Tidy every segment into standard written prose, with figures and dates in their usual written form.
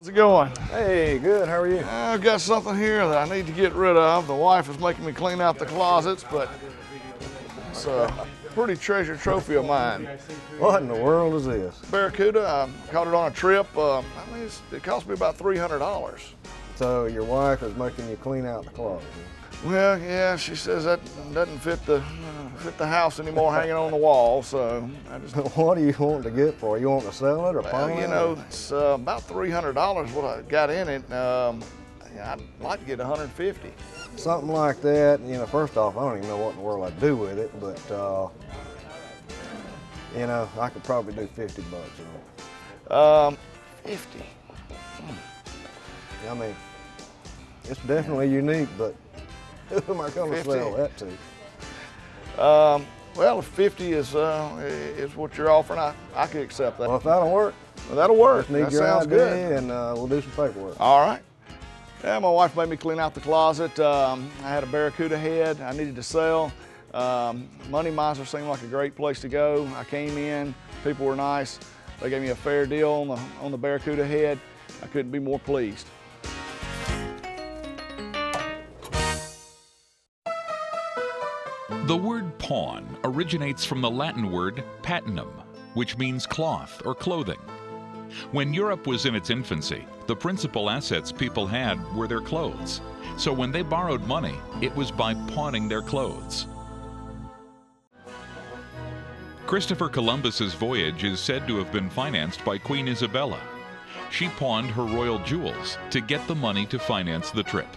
How's it going? Hey, good. How are you? I've got something here that I need to get rid of. The wife is making me clean out the closets, but it's a pretty treasured trophy of mine. What in the world is this? Barracuda. I caught it on a trip. It cost me about $300. So your wife is making you clean out the closet? Well, yeah, she says that doesn't fit the house anymore, hanging on the wall. So I just. What do you want to get for? You want to sell it or pawn it? You know, it's about $300 what I got in it. I'd like to get $150. Something like that. You know, first off, I don't even know what in the world I'd do with it, but you know, I could probably do $50 on it. 50. I mean, it's definitely unique, but who am I going to sell that to? Well, if 50 is what you're offering, I could accept that. Well, if that'll work. Well, that'll work. Just need that your sounds ID good. and we'll do some paperwork. All right. Yeah, my wife made me clean out the closet. I had a Barracuda head I needed to sell. Money Mizer seemed like a great place to go. I came in, people were nice. They gave me a fair deal on the Barracuda head. I couldn't be more pleased. The word pawn originates from the Latin word patinum, which means cloth or clothing. When Europe was in its infancy, the principal assets people had were their clothes. So when they borrowed money, it was by pawning their clothes. Christopher Columbus's voyage is said to have been financed by Queen Isabella. She pawned her royal jewels to get the money to finance the trip.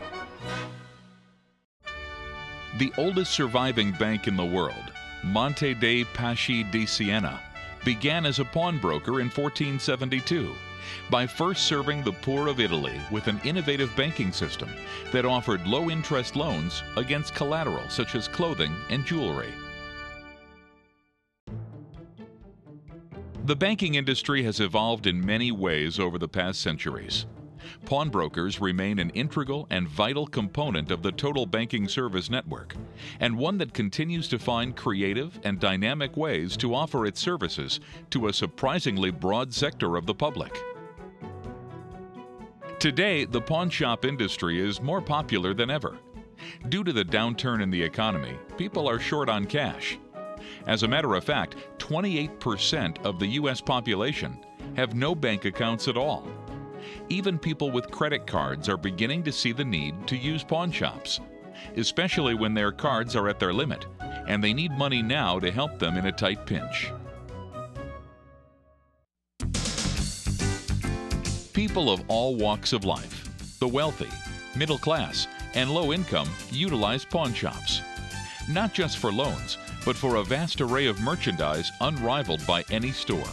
The oldest surviving bank in the world, Monte dei Paschi di Siena, began as a pawnbroker in 1472 by first serving the poor of Italy with an innovative banking system that offered low-interest loans against collateral such as clothing and jewelry. The banking industry has evolved in many ways over the past centuries. Pawnbrokers remain an integral and vital component of the total banking service network, and one that continues to find creative and dynamic ways to offer its services to a surprisingly broad sector of the public. Today, the pawn shop industry is more popular than ever. Due to the downturn in the economy, people are short on cash. As a matter of fact, 28% of the U.S. population have no bank accounts at all. Even people with credit cards are beginning to see the need to use pawn shops, especially when their cards are at their limit and they need money now to help them in a tight pinch. People of all walks of life, the wealthy, middle class, and low income utilize pawn shops, not just for loans, but for a vast array of merchandise unrivaled by any store.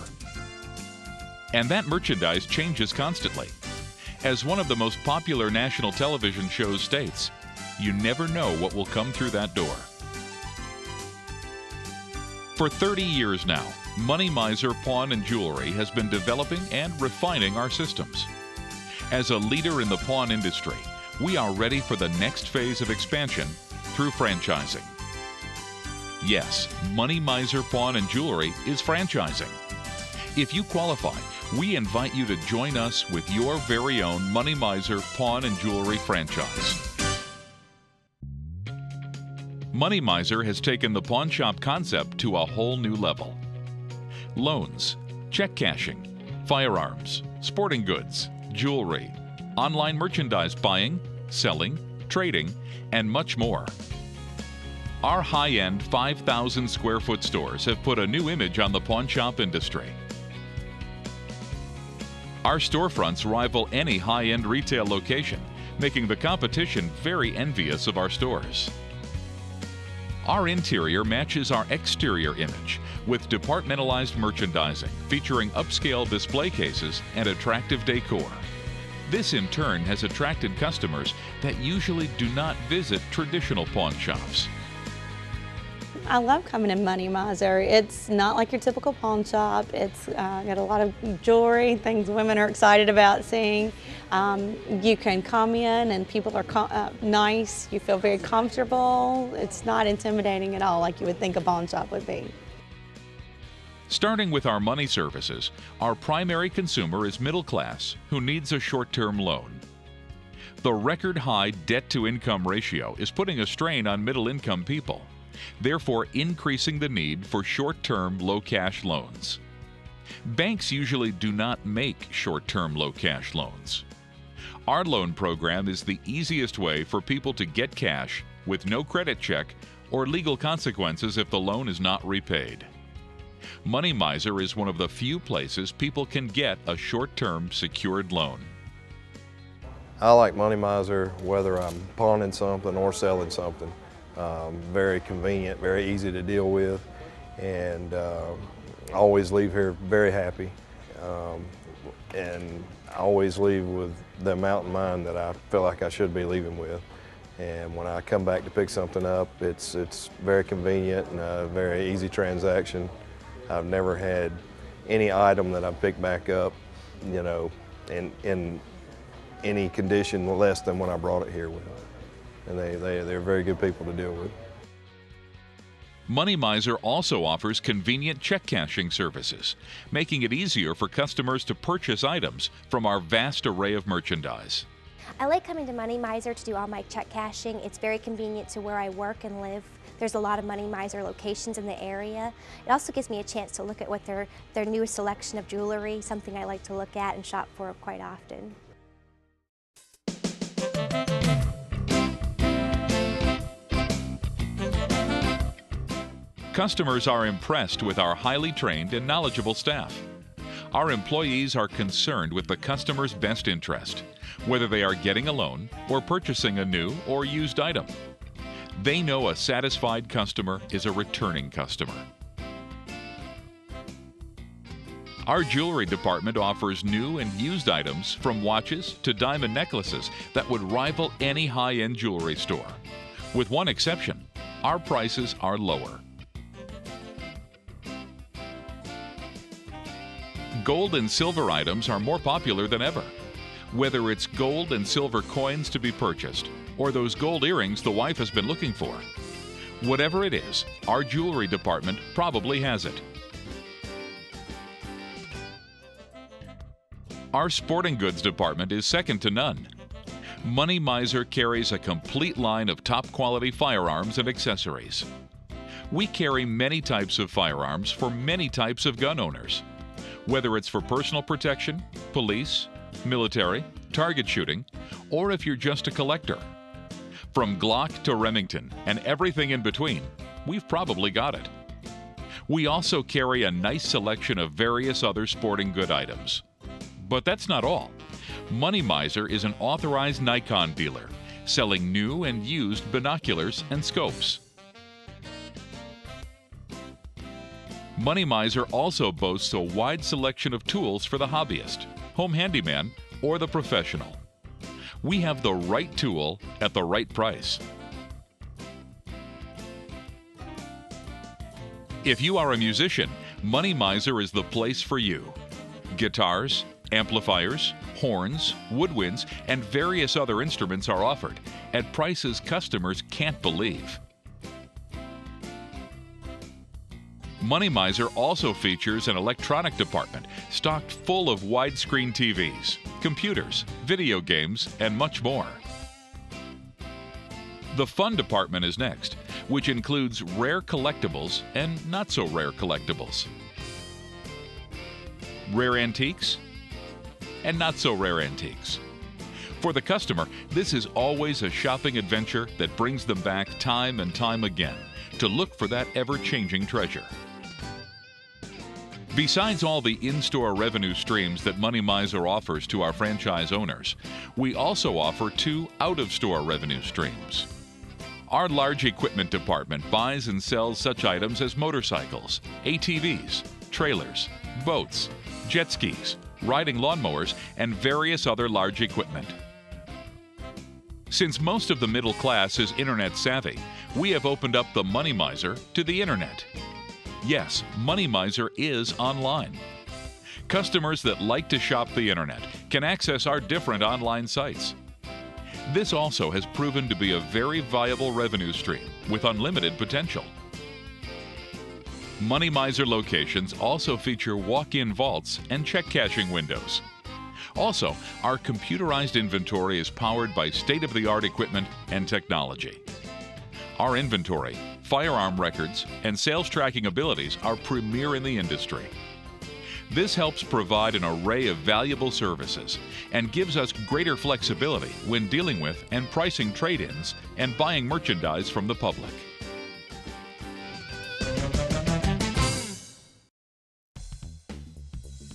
And that merchandise changes constantly. As one of the most popular national television shows states, you never know what will come through that door. For 30 years now, Money Mizer Pawn and Jewelry has been developing and refining our systems. As a leader in the pawn industry, we are ready for the next phase of expansion through franchising. Yes, Money Mizer Pawn and Jewelry is franchising. If you qualify, we invite you to join us with your very own Money Mizer Pawn and Jewelry franchise. Money Mizer has taken the pawn shop concept to a whole new level. Loans, check cashing, firearms, sporting goods, jewelry, online merchandise buying, selling, trading, and much more. Our high-end 5,000 square foot stores have put a new image on the pawn shop industry. Our storefronts rival any high-end retail location, making the competition very envious of our stores. Our interior matches our exterior image with departmentalized merchandising featuring upscale display cases and attractive decor. This in turn has attracted customers that usually do not visit traditional pawn shops. I love coming in Money Mizer. It's not like your typical pawn shop. It's got a lot of jewelry, things women are excited about seeing. You can come in and people are nice. You feel very comfortable. It's not intimidating at all like you would think a pawn shop would be. Starting with our money services, our primary consumer is middle class who needs a short-term loan. The record-high debt-to-income ratio is putting a strain on middle-income people, therefore increasing the need for short-term low-cash loans. Banks usually do not make short-term low-cash loans. Our loan program is the easiest way for people to get cash with no credit check or legal consequences if the loan is not repaid. Money Mizer is one of the few places people can get a short-term secured loan. I like Money Mizer whether I'm pawning something or selling something. Very convenient, very easy to deal with, and I always leave here very happy. And I always leave with the amount in mind that I feel like I should be leaving with. And when I come back to pick something up, it's very convenient and a very easy transaction. I've never had any item that I've picked back up, you know, in any condition less than when I brought it here with. And they're very good people to deal with. Money Mizer also offers convenient check cashing services, making it easier for customers to purchase items from our vast array of merchandise. I like coming to Money Mizer to do all my check cashing. It's very convenient to where I work and live. There's a lot of Money Mizer locations in the area. It also gives me a chance to look at what their newest selection of jewelry, something I like to look at and shop for quite often. Customers are impressed with our highly trained and knowledgeable staff. Our employees are concerned with the customer's best interest, whether they are getting a loan or purchasing a new or used item. They know a satisfied customer is a returning customer. Our jewelry department offers new and used items from watches to diamond necklaces that would rival any high-end jewelry store. With one exception, our prices are lower. Gold and silver items are more popular than ever. Whether it's gold and silver coins to be purchased, or those gold earrings the wife has been looking for. Whatever it is, our jewelry department probably has it. Our sporting goods department is second to none. Money Mizer carries a complete line of top-quality firearms and accessories. We carry many types of firearms for many types of gun owners. Whether it's for personal protection, police, military, target shooting, or if you're just a collector. From Glock to Remington and everything in between, we've probably got it. We also carry a nice selection of various other sporting good items. But that's not all. Money Mizer is an authorized Nikon dealer, selling new and used binoculars and scopes. Money Mizer also boasts a wide selection of tools for the hobbyist, home handyman, or the professional. We have the right tool at the right price. If you are a musician, Money Mizer is the place for you. Guitars, amplifiers, horns, woodwinds, and various other instruments are offered at prices customers can't believe. Money Mizer also features an electronic department stocked full of widescreen TVs, computers, video games, and much more. The fun department is next, which includes rare collectibles and not so rare collectibles, rare antiques, and not so rare antiques. For the customer, this is always a shopping adventure that brings them back time and time again to look for that ever-changing treasure. Besides all the in-store revenue streams that Money Mizer offers to our franchise owners, we also offer 2 out-of-store revenue streams. Our large equipment department buys and sells such items as motorcycles, ATVs, trailers, boats, jet skis, riding lawnmowers, and various other large equipment. Since most of the middle class is internet savvy, we have opened up the Money Mizer to the internet. Yes, Money Mizer is online. Customers that like to shop the internet can access our different online sites. This also has proven to be a very viable revenue stream with unlimited potential. Money Mizer locations also feature walk-in vaults and check cashing windows. Also, our computerized inventory is powered by state-of-the-art equipment and technology. Our inventory, firearm records, and sales tracking abilities are premier in the industry. This helps provide an array of valuable services and gives us greater flexibility when dealing with and pricing trade-ins and buying merchandise from the public.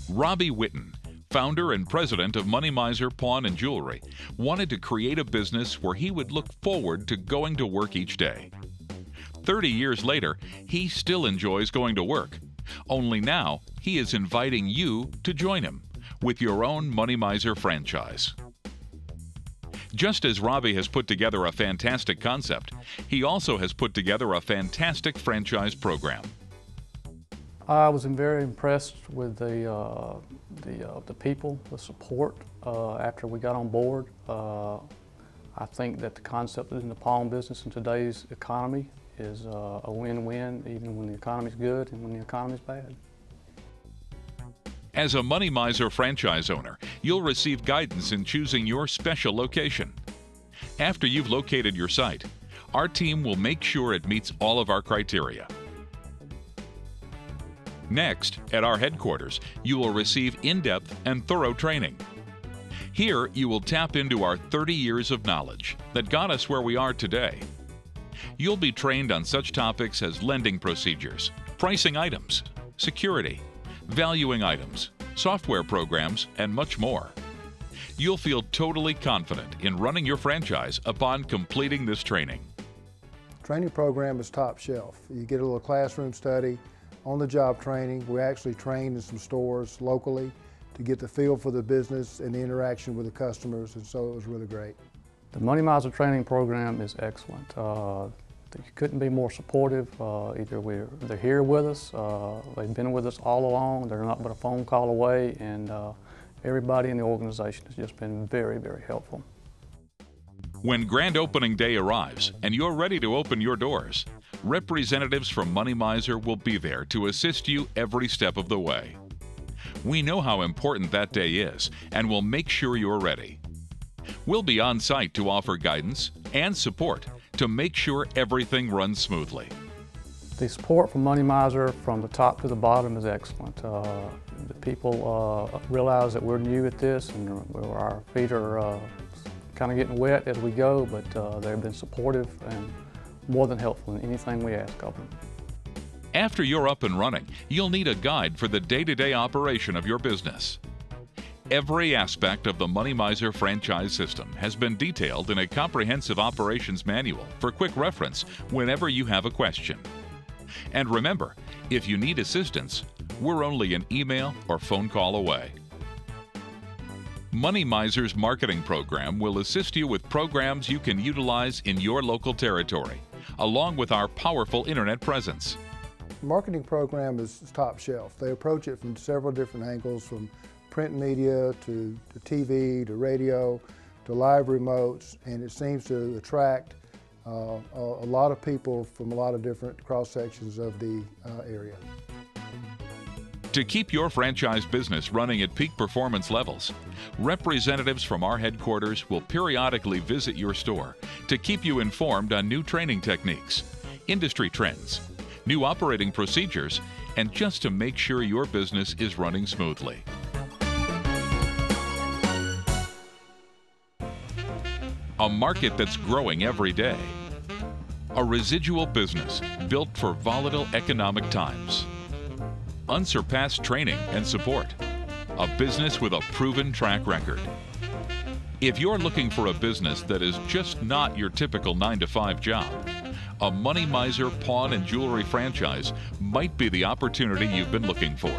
Robbie Witten, founder and president of Money Mizer Pawn and Jewelry, wanted to create a business where he would look forward to going to work each day. 30 years later, he still enjoys going to work. Only now, he is inviting you to join him with your own Money Mizer franchise. Just as Robbie has put together a fantastic concept, he also has put together a fantastic franchise program. I was very impressed with the people, the support after we got on board. I think that the concept in the pawn business in today's economy is a win-win, even when the economy's good and when the economy's bad. As a Money Mizer franchise owner, you'll receive guidance in choosing your special location. After you've located your site, our team will make sure it meets all of our criteria. Next, at our headquarters, you will receive in-depth and thorough training. Here, you will tap into our 30 years of knowledge that got us where we are today. You'll be trained on such topics as lending procedures, pricing items, security, valuing items, software programs, and much more. You'll feel totally confident in running your franchise upon completing this training. Training program is top shelf. You get a little classroom study, on-the-job training. We actually trained in some stores locally to get the feel for the business and the interaction with the customers, and so it was really great. The Money Mizer training program is excellent. You couldn't be more supportive. They're here with us. They've been with us all along. They're not but a phone call away, and everybody in the organization has just been very, very helpful. When grand opening day arrives and you're ready to open your doors, representatives from Money Mizer will be there to assist you every step of the way. We know how important that day is and will make sure you're ready. We'll be on site to offer guidance and support to make sure everything runs smoothly. The support from Money Mizer from the top to the bottom is excellent. The people realize that we're new at this and our feet are kind of getting wet as we go, but they've been supportive and more than helpful in anything we ask of them. After you're up and running, you'll need a guide for the day-to-day operation of your business. Every aspect of the Money Mizer franchise system has been detailed in a comprehensive operations manual for quick reference whenever you have a question. And remember, if you need assistance, we're only an email or phone call away. Money Mizer's marketing program will assist you with programs you can utilize in your local territory, along with our powerful internet presence. The marketing program is top shelf. They approach it from several different angles, from print media to TV to radio to live remotes, and it seems to attract a lot of people from a lot of different cross sections of the area. To keep your franchise business running at peak performance levels, representatives from our headquarters will periodically visit your store to keep you informed on new training techniques, industry trends, new operating procedures, and just to make sure your business is running smoothly. A market that's growing every day. A residual business built for volatile economic times. Unsurpassed training and support. A business with a proven track record. If you're looking for a business that is just not your typical 9-to-5 job, a Money Mizer pawn and jewelry franchise might be the opportunity you've been looking for.